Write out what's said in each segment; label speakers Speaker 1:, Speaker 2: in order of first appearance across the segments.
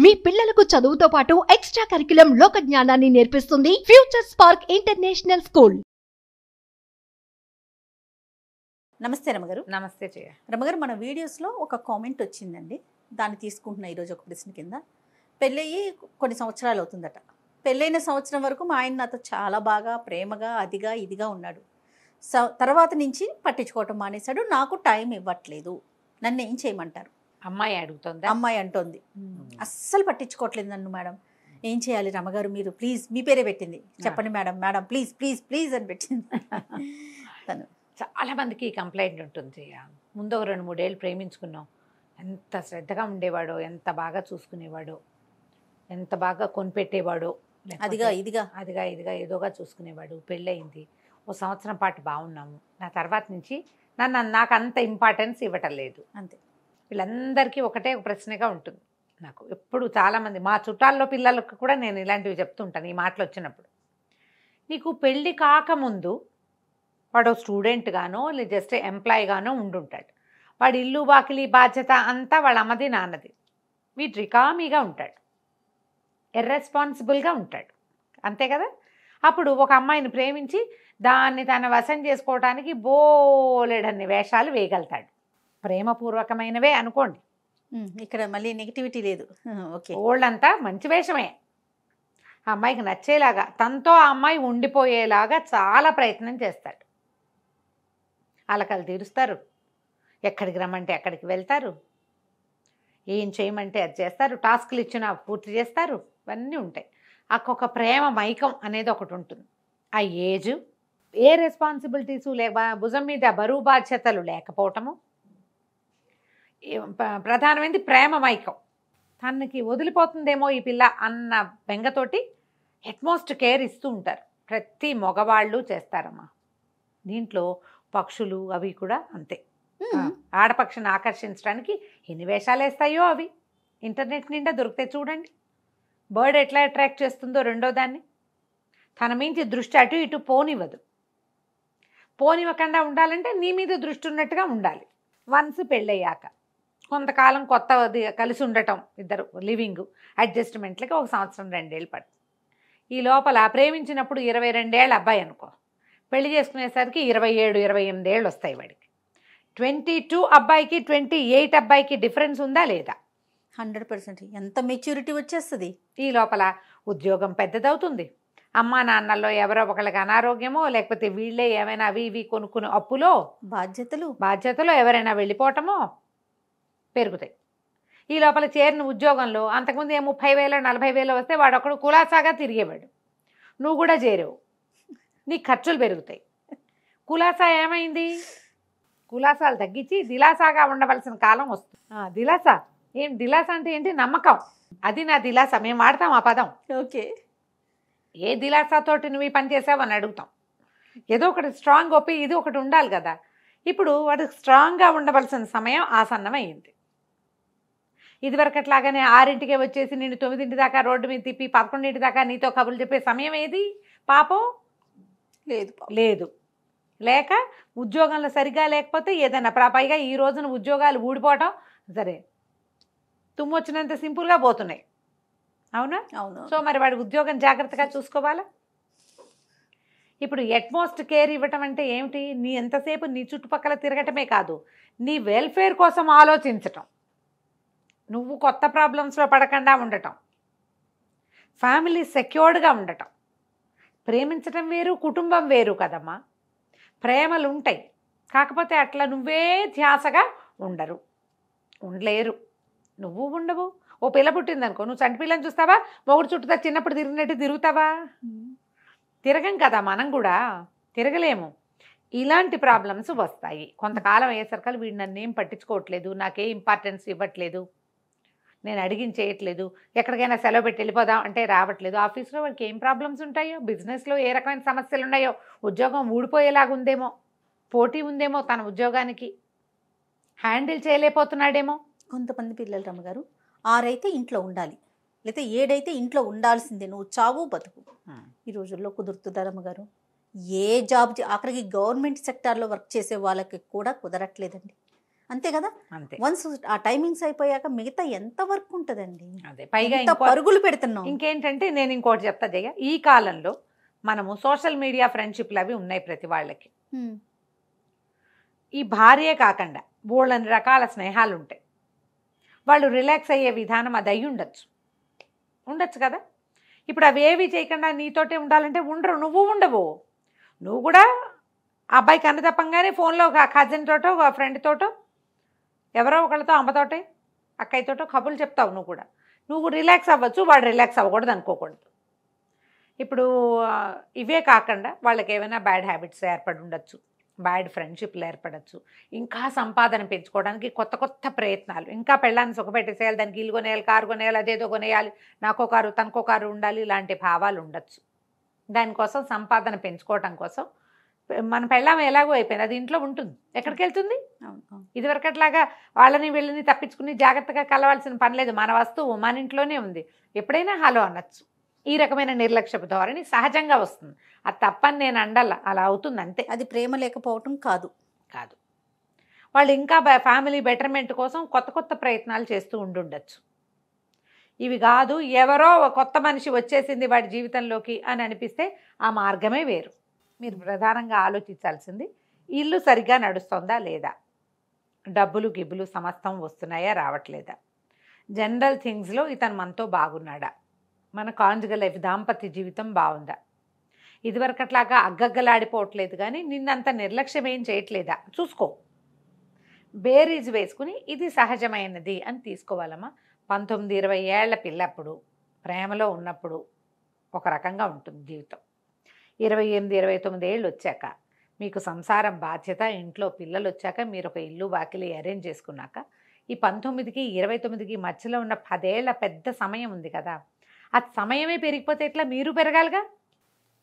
Speaker 1: మీ పిల్లలకు చదువుతో పాటు ఎక్స్ట్రా కరిక్యులం లోక జ్ఞానాన్ని నేర్పిస్తుంది ఫ్యూచర్ స్పార్క్ ఇంటర్నేషనల్ స్కూల్.
Speaker 2: నమస్తే రమగారు.
Speaker 3: నమస్తే జయ.
Speaker 2: రమగారు, మన వీడియోస్లో ఒక కామెంట్ వచ్చిందండి, దాన్ని తీసుకుంటున్నా ఈరోజు ఒక ప్రశ్న కింద. పెళ్ళయ్యి కొన్ని సంవత్సరాలు అవుతుందట. పెళ్ళైన సంవత్సరం వరకు మా ఆయన నాతో చాలా బాగా ప్రేమగా అదిగా ఇదిగా ఉన్నాడు. తర్వాత నుంచి పట్టించుకోవటం మానేశాడు. నాకు టైం ఇవ్వట్లేదు, నన్ను ఏం చేయమంటారు?
Speaker 3: అమ్మాయి అడుగుతుంది.
Speaker 2: అమ్మాయి అంటోంది అస్సలు పట్టించుకోవట్లేదు నన్ను. మేడం ఏం చేయాలి రమగారు, మీరు ప్లీజ్, మీ పేరే పెట్టింది, చెప్పండి madam, madam please please please అని పెట్టింది తను.
Speaker 3: చాలా మందికి కంప్లైంట్ ఉంటుంది. ముందు ఒక 2-3 ఏళ్ళు ప్రేమించుకున్నాం, ఎంత శ్రద్ధగా ఉండేవాడో, ఎంత బాగా చూసుకునేవాడో, ఎంత బాగా కొనిపెట్టేవాడో,
Speaker 2: అదిగా ఇదిగా
Speaker 3: ఏదోగా చూసుకునేవాడు. పెళ్ళయింది, ఓ సంవత్సరం పాటు బాగున్నాము. నా తర్వాత నుంచి నాకు అంత ఇంపార్టెన్స్ ఇవ్వటం లేదు.
Speaker 2: అంతే.
Speaker 3: వీళ్ళందరికీ ఒకటే ఒక ప్రశ్నగా ఉంటుంది నాకు. ఎప్పుడు చాలామంది మా చుట్టాల్లో పిల్లలకు కూడా నేను ఇలాంటివి చెప్తుంటాను ఈ మాటలు వచ్చినప్పుడు. నీకు పెళ్ళి కాకముందు వాడు స్టూడెంట్ గానో లేదా జస్ట్ ఎంప్లాయీ గానో ఉండుంటాడు. వాడు ఇల్లు వాకిలి బాధ్యత అంతా వాళ్ళ అమ్మది నాన్నది. వీడు రికామీగా ఉంటాడు, ఇర్రెస్పాన్సిబుల్గా ఉంటాడు, అంతే కదా. అప్పుడు ఒక అమ్మాయిని ప్రేమించి దాన్ని తన వశం చేసుకోవడానికి బోలెడన్ని వేషాలు వేయగలుగుతాడు. ప్రేమపూర్వకమైనవే అనుకోండి,
Speaker 2: ఇక్కడ మళ్ళీ నెగిటివిటీ లేదు. ఓకే,
Speaker 3: ఓళ్ళంతా మంచి వేషమే. ఆ అమ్మాయికి నచ్చేలాగా, తనతో ఆ అమ్మాయి ఉండిపోయేలాగా చాలా ప్రయత్నం చేస్తాడు. అలకలు తీరుస్తారు, ఎక్కడికి రమ్మంటే అక్కడికి వెళ్తారు, ఏం చేయమంటే అది చేస్తారు, టాస్క్లు ఇచ్చినా పూర్తి చేస్తారు, ఇవన్నీ ఉంటాయి. ఒక ప్రేమ మైకం అనేది ఒకటి ఉంటుంది. ఆ ఏజ్, ఏ రెస్పాన్సిబిలిటీసు భుజం మీద బరువు బాధ్యతలు లేకపోవటము, ప్రధానమైనది ప్రేమ మైకం. తనకి వదిలిపోతుందేమో ఈ పిల్ల అన్న బెంగతోటి అట్మోస్ట్ కేర్ ఇస్తూ ఉంటారు. ప్రతి మగవాళ్ళు చేస్తారమ్మా. దీంట్లో పక్షులు అవి కూడా అంతే. ఆడపక్షిని ఆకర్షించడానికి ఎన్ని వేషాలు వేస్తాయో అవి ఇంటర్నెట్ నిండా దొరికితే చూడండి. బర్డ్ ఎట్లా అట్రాక్ట్ చేస్తుందో రెండో దాన్ని, తన మించి దృష్టి అటు ఇటు పోనివ్వదు. పోనివ్వకుండా ఉండాలంటే నీ మీద దృష్టి ఉన్నట్టుగా ఉండాలి. వన్స్ పెళ్ళయ్యాక కొంతకాలం కొత్తది కలిసి ఉండటం, ఇద్దరు లివింగ్ అడ్జస్ట్మెంట్లకి 1 సంవత్సరం 2 ఏళ్ళు పడుతుంది. ఈ లోపల ప్రేమించినప్పుడు 22 ఏళ్ళ అబ్బాయి అనుకో, పెళ్లి చేసుకునేసరికి 27-28 ఏళ్ళు వస్తాయి వాడికి. 22 అబ్బాయికి 28 అబ్బాయికి డిఫరెన్స్ ఉందా లేదా?
Speaker 2: 100%. ఎంత మెచ్యూరిటీ వచ్చేస్తుంది.
Speaker 3: ఈ లోపల ఉద్యోగం పెద్దదవుతుంది. అమ్మా నాన్నల్లో ఎవరో ఒకళ్ళకి అనారోగ్యమో, లేకపోతే వీళ్ళే ఏమైనా అవి ఇవి కొనుక్కుని అప్పులో బాధ్యతలో ఎవరైనా వెళ్ళిపోవటమో పెరుగుతాయి. ఈ లోపల చేరిన ఉద్యోగంలో అంతకుముందు 30,000-40,000 వస్తే వాడు ఒకడు కులాసాగా తిరిగేవాడు, నువ్వు కూడా చేరేవు, నీ ఖర్చులు పెరుగుతాయి. కులాసా ఏమైంది? కులాసాలు తగ్గించి దిలాసాగా ఉండవలసిన కాలం వస్తుంది. దిలాసా దిలాసా అంటే ఏంటి? నమ్మకం. అది నా దిలాసా, మేము వాడతాం ఆ పదం.
Speaker 2: ఓకే,
Speaker 3: ఏ దిలాసాతోటి నువ్వు ఈ పని చేసావు అని అడుగుతాం. ఏదో ఒకటి స్ట్రాంగ్ ఒప్పి ఇది ఒకటి ఉండాలి కదా. ఇప్పుడు వాడు స్ట్రాంగ్గా ఉండవలసిన సమయం ఆసన్నమైంది. ఇదివరకు అట్లాగానే 6ంటికే వచ్చేసి నేను 9 దాకా రోడ్డు మీద తిప్పి 11 దాకా నీతో కబుర్లు చెప్పే సమయం ఏది? పాపం లేదు. లేక ఉద్యోగంలో సరిగా లేకపోతే ఏదైనా పైగా ఈ రోజున ఉద్యోగాలు ఊడిపోవటం సరే తుమ్మొచ్చినంత సింపుల్గా పోతున్నాయి. అవునా?
Speaker 2: అవును.
Speaker 3: సో మరి వాడి ఉద్యోగం జాగ్రత్తగా చూసుకోవాలా. ఇప్పుడు అట్మోస్ట్ కేర్ ఇవ్వటం అంటే ఏమిటి? నీ ఎంతసేపు నీ చుట్టుపక్కల తిరగటమే కాదు, నీ వెల్ఫేర్ కోసం ఆలోచించటం, నువ్వు కొత్త ప్రాబ్లమ్స్లో పడకుండా ఉండటం, ఫ్యామిలీ సెక్యూర్డ్గా ఉండటం. ప్రేమించటం వేరు, కుటుంబం వేరు కదమ్మా. ప్రేమలు ఉంటాయి, కాకపోతే అట్లా నువ్వే ధ్యాసగా ఉండలేరు. నువ్వు ఉండవు. ఓ పిల్ల పుట్టిందనుకో, నువ్వు చంటి పిల్లని చూస్తావా? మొగుడు చుట్టూ చిన్నప్పుడు తిరిగినట్టు తిరుగుతావా? తిరగం కదా, మనం కూడా తిరగలేము. ఇలాంటి ప్రాబ్లమ్స్ వస్తాయి. కొంతకాలం అయ్యేసరికి వీడు నన్ను ఏం పట్టించుకోవట్లేదు, నాకే ఇంపార్టెన్స్ ఇవ్వట్లేదు, నేను చేయట్లేదు, ఎక్కడికైనా సెలవు పెట్టి వెళ్ళిపోదాం అంటే రావట్లేదు. ఆఫీస్లో వాడికి ఏం ప్రాబ్లమ్స్ ఉంటాయో, బిజినెస్లో ఏ రకమైన సమస్యలు ఉన్నాయో, ఉద్యోగం ఊడిపోయేలాగుందేమో, పోటీ ఉందేమో, తన ఉద్యోగానికి హ్యాండిల్ చేయలేకపోతున్నాడేమో.
Speaker 2: కొంతమంది పిల్లలు రమ్మగారు 6 అయితే ఇంట్లో ఉండాలి, లేకపోతే 7 అయితే ఇంట్లో ఉండాల్సిందే, నువ్వు చావు బతుకు. ఈ రోజుల్లో కుదురుతుందా రమ్మగారు? ఏ జాబ్, ఆఖరికి గవర్నమెంట్ సెక్టార్లో వర్క్ చేసే వాళ్ళకి కూడా కుదరట్లేదండి. అంతే కదా.
Speaker 3: అంతే.
Speaker 2: వన్స్ ఆ టైమింగ్స్ అయిపోయాక మిగతా ఎంత వర్క్ ఉంటుందండి.
Speaker 3: అదే పైగా
Speaker 2: ఎంత పరుగులు పెడుతున్నాం.
Speaker 3: ఇంకేంటంటే నేను ఇంకోటి చెప్తా జయ, ఈ కాలంలో మనము సోషల్ మీడియా ఫ్రెండ్షిప్లు అవి ఉన్నాయి ప్రతి వాళ్ళకి. ఈ భార్యే కాకుండా బోళ్ళని రకాల స్నేహాలు ఉంటాయి. వాళ్ళు రిలాక్స్ అయ్యే విధానం అది అయి ఉండొచ్చు కదా. ఇప్పుడు అవి ఏవి చేయకుండా నీతోటే ఉండాలంటే ఉండరు, నువ్వు ఉండవు. నువ్వు కూడా అబ్బాయికి అన్న తప్పంగానే ఫోన్లో ఒక కజిన్ తోటో ఒక ఫ్రెండ్ తోటో ఎవరో ఒకళ్ళతో అమ్మతోటే అక్కయ్యతోటో కబుర్లు చెప్తావు. నువ్వు రిలాక్స్ అవ్వచ్చు, వాడు రిలాక్స్ అవ్వకూడదు అనుకోకూడదు. ఇప్పుడు ఇవే కాకుండా వాళ్ళకి ఏమైనా బ్యాడ్ హ్యాబిట్స్ ఏర్పడి ఉండొచ్చు, బ్యాడ్ ఫ్రెండ్షిప్లు ఏర్పడచ్చు, ఇంకా సంపాదన పెంచుకోవడానికి కొత్త కొత్త ప్రయత్నాలు, ఇంకా పెళ్ళాన్ని సుఖపెట్టేసేయాలి, దానికి ఇల్లు కొనేయాలి, కారు కొనేయాలి, అదేదో కొనేయాలి, నాకో కారు తనకో కారు ఉండాలి, ఇలాంటి భావాలు ఉండొచ్చు. దానికోసం సంపాదన పెంచుకోవటం కోసం మన పెళ్ళాం ఎలాగో అయిపోయింది, అది ఇంట్లో ఉంటుంది, ఎక్కడికి వెళ్తుంది? ఇదివరకట్లాగా వాళ్ళని వీళ్ళని తప్పించుకుని జాగ్రత్తగా కలవాల్సిన పని లేదు. మన వస్తువు మన ఇంట్లోనే ఉంది, ఎప్పుడైనా హలో అనొచ్చు. ఈ రకమైన నిర్లక్ష్యపు ధోరణి సహజంగా వస్తుంది. అది తప్పని నేను అండాల, అలా అవుతుంది అంతే.
Speaker 2: అది ప్రేమ లేకపోవటం కాదు.
Speaker 3: వాళ్ళు ఇంకా ఫ్యామిలీ బెటర్మెంట్ కోసం కొత్త కొత్త ప్రయత్నాలు చేస్తూ ఉండుండొచ్చు. ఇవి కాదు, ఎవరో కొత్త మనిషి వచ్చేసింది వాడి జీవితంలోకి అని అనిపిస్తే ఆ మార్గమే వేరు. మీరు ప్రధానంగా ఆలోచించాల్సింది ఇల్లు సరిగ్గా నడుస్తుందా లేదా, డబ్బులు గిబ్బులు సమస్తం వస్తున్నాయా రావట్లేదా, జనరల్ థింగ్స్లో ఇతను మనతో బాగున్నాడా, మన కాంజుగల్ లైఫ్ దాంపత్య జీవితం బాగుందా, ఇదివరకట్లాగా అగ్గగ్గలాడిపోవట్లేదు కానీ నిన్నంత నిర్లక్ష్యం ఏం చేయట్లేదా చూసుకో. బేరీజ్ వేసుకుని ఇది సహజమైనది అని తీసుకోవాలమ్మా. 19-20 ఏళ్ల పిల్లప్పుడు ప్రేమలో ఉన్నప్పుడు ఒక రకంగా ఉంటుంది జీవితం. 28-29 ఏళ్ళు వచ్చాక మీకు సంసారం బాధ్యత, ఇంట్లో పిల్లలు వచ్చాక మీరు ఒక ఇల్లు వాకిలి అరేంజ్ చేసుకున్నాక ఈ 19కి 29కి మధ్యలో ఉన్న 10 ఏళ్ల పెద్ద సమయం ఉంది కదా, ఆ సమయమే పెరిగిపోతే ఎట్లా? మీరు పెరగాలిగా.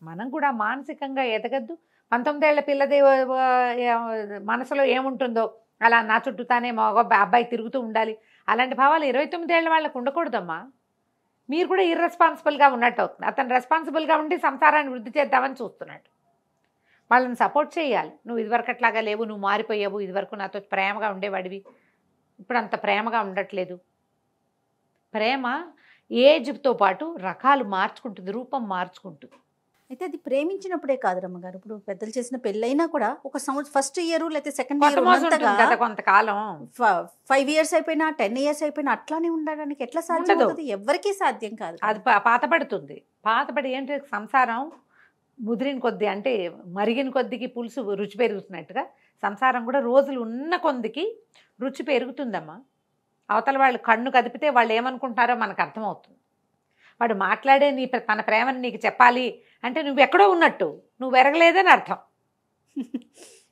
Speaker 3: మనం కూడా మానసికంగా ఎదగద్దు. 19 ఏళ్ల పిల్లది మనసులో ఏముంటుందో అలా నా చుట్టూ తానే మగ అబ్బాయి తిరుగుతూ ఉండాలి, అలాంటి భావాలు 29 ఏళ్ల వాళ్ళకు ఉండకూడదమ్మా. మీరు కూడా ఇర్రెస్పాన్సిబుల్గా ఉన్నట్టు అవుతుంది. అతను రెస్పాన్సిబుల్గా ఉండి సంసారాన్ని వృద్ధి చేద్దామని చూస్తున్నాడు. వాళ్ళని సపోర్ట్ చేయాలి. నువ్వు ఇదివరకట్లాగా లేవు, నువ్వు మారిపోయావు, ఇదివరకు నాతో ప్రేమగా ఉండేవాడివి, ఇప్పుడు అంత ప్రేమగా ఉండట్లేదు. ప్రేమ ఏజ్తో పాటు రకాలు మార్చుకుంటుంది, రూపం మార్చుకుంటుంది.
Speaker 2: అయితే అది ప్రేమించినప్పుడే కాదు రమ్మగారు. ఇప్పుడు పెద్దలు చేసిన పెళ్ళైనా కూడా ఒక సంవత్సరం ఫస్ట్ ఇయర్ లేకపోతే సెకండ్ ఇయర్
Speaker 3: కొంతకాలం
Speaker 2: 5 years అయిపోయినా 10 years అయిపోయినా అట్లానే ఉండడానికి ఎట్లా సాధ్యం అవుతుంది? ఎవరికీ సాధ్యం కాదు.
Speaker 3: అది పాతపడుతుంది. పాతపడి ఏంటి, సంసారం ముదిరిన కొద్ది అంటే మరిగిన కొద్దికి పులుసు రుచి పెరుగుతున్నట్టుగా సంసారం కూడా రోజులు ఉన్న కొద్దికి రుచి పెరుగుతుందమ్మా. అవతల వాళ్ళు కన్ను కదిపితే వాళ్ళు ఏమనుకుంటారో మనకు అర్థమవుతుంది. వాడు మాట్లాడే తన ప్రేమని నీకు చెప్పాలి అంటే నువ్వు ఎక్కడో ఉన్నట్టు, నువ్వు ఎరగలేదని అర్థం.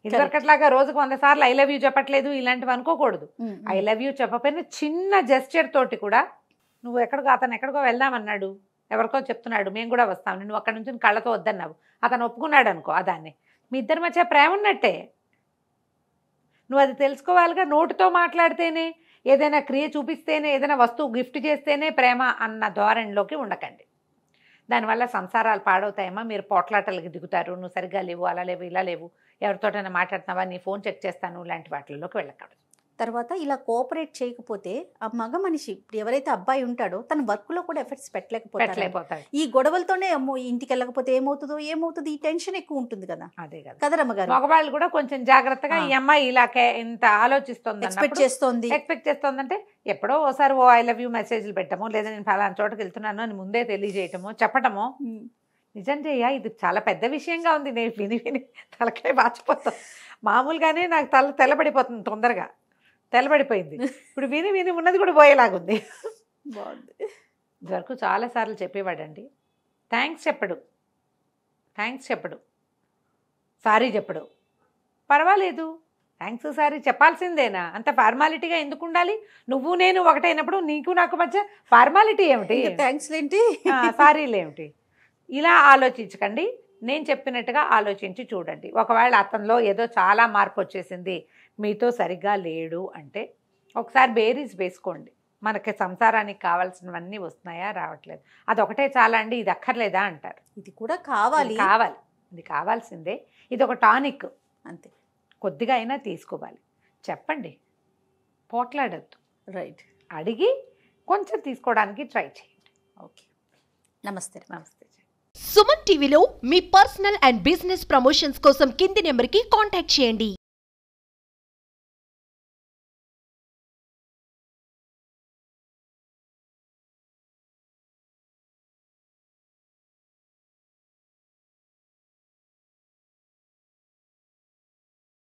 Speaker 3: ఇదివరకట్లాగా రోజుకు 100 సార్లు ఐ లవ్ యూ చెప్పట్లేదు, ఇలాంటివి అనుకోకూడదు. ఐ లవ్ యూ చెప్పకపోయినా చిన్న జెస్చర్ తోటి కూడా నువ్వు అతను ఎక్కడికో వెళ్దామన్నాడు, ఎవరికో చెప్తున్నాడు మేము కూడా వస్తాం, నువ్వు అక్కడి నుంచి కళ్ళతో వద్దన్నావు, అతను ఒప్పుకున్నాడు అనుకో, అదాన్ని మీ ఇద్దరి మధ్య ప్రేమ ఉన్నట్టే. నువ్వు అది తెలుసుకోవాలిగా. నోటితో మాట్లాడితేనే, ఏదైనా క్రియ చూపిస్తేనే, ఏదైనా వస్తువు గిఫ్ట్ చేస్తేనే ప్రేమ అన్న ధోరణిలోకి ఉండకండి. దానివల్ల సంసారాలు పాడవుతాయమ్మా. మీరు పోట్లాటలకి దిగుతారు, నువ్వు సరిగ్గా లేవు, అలా లేవు, ఇలా లేవు, ఎవరితోటైనా మాట్లాడుతున్నావా, నీ ఫోన్ చెక్ చేస్తాను, ఇలాంటి వాటిల్లోకి వెళ్ళకూడదు.
Speaker 2: తర్వాత ఇలా కోఆపరేట్ చేయకపోతే ఆ మగ మనిషి ఇప్పుడు ఎవరైతే అబ్బాయి ఉంటాడో తన వర్క్లో కూడా ఎఫర్ట్స్ పెట్టలేకపోతాడు. ఈ గొడవలతోనే అమ్మో ఇంటికి వెళ్ళకపోతే ఏమవుతుంది, ఈ టెన్షన్ ఎక్కువ ఉంటుంది కదా.
Speaker 3: అదే కదా
Speaker 2: కదా రమ్మగారు.
Speaker 3: మగవాళ్ళు కూడా కొంచెం జాగ్రత్తగా ఈ అమ్మాయి ఇలా ఇంత ఆలోచిస్తుంది, ఎక్స్పెక్ట్ చేస్తోందంటే ఎప్పుడో ఓసారి ఐ లవ్ యూ మెసేజ్లు పెట్టమో, లేదా నేను ఫలానా చోటకి వెళ్తున్నాను అని ముందే తెలియజేయటమో చెప్పటమో. నిజం చెయ్య, ఇది చాలా పెద్ద విషయంగా ఉంది. నేను విని తలకాయ వాచిపోతాను. మామూలుగానే నాకు తెల్లబడిపోతుంది, తొందరగా తెల్లబడిపోయింది. ఇప్పుడు విని ఉన్నది కూడా పోయేలాగుంది.
Speaker 2: బాగుంది.
Speaker 3: ఇదివరకు చాలాసార్లు చెప్పేవాడండి, థ్యాంక్స్ చెప్పడు, సారీ చెప్పడు. పర్వాలేదు, థ్యాంక్స్ సారీ చెప్పాల్సిందేనా, అంత ఫార్మాలిటీగా ఎందుకు ఉండాలి? నువ్వు నేను ఒకటైనప్పుడు నీకు నాకు మధ్య ఫార్మాలిటీ ఏమిటి,
Speaker 2: థ్యాంక్స్ ఏంటి,
Speaker 3: సారీలు ఏమిటి? ఇలా ఆలోచించకండి. నేను చెప్పినట్టుగా ఆలోచించి చూడండి. ఒకవేళ అతనిలో ఏదో చాలా మార్పు వచ్చేసింది, మీతో సరిగ్గా లేడు అంటే ఒకసారి బేరీజ్ వేసుకోండి. మనకి సంసారానికి కావాల్సినవన్నీ వస్తున్నాయా రావట్లేదు, అదొకటే చాలా అండి, ఇది అక్కర్లేదా అంటారు.
Speaker 2: ఇది కూడా కావాలి,
Speaker 3: ఇది కావాల్సిందే. ఇది ఒక టానిక్,
Speaker 2: అంతే.
Speaker 3: కొద్దిగా అయినా తీసుకోవాలి. చెప్పండి, పోట్లాడద్దు,
Speaker 2: రైట్.
Speaker 3: అడిగి కొంచెం తీసుకోవడానికి ట్రై చేయండి.
Speaker 2: ఓకే, నమస్తే.
Speaker 3: నమస్తే.
Speaker 1: సుమన్ టీవీలో మీ పర్సనల్ అండ్ బిజినెస్ ప్రమోషన్స్ కోసం కింది నెంబర్కి కాంటాక్ట్ చేయండి.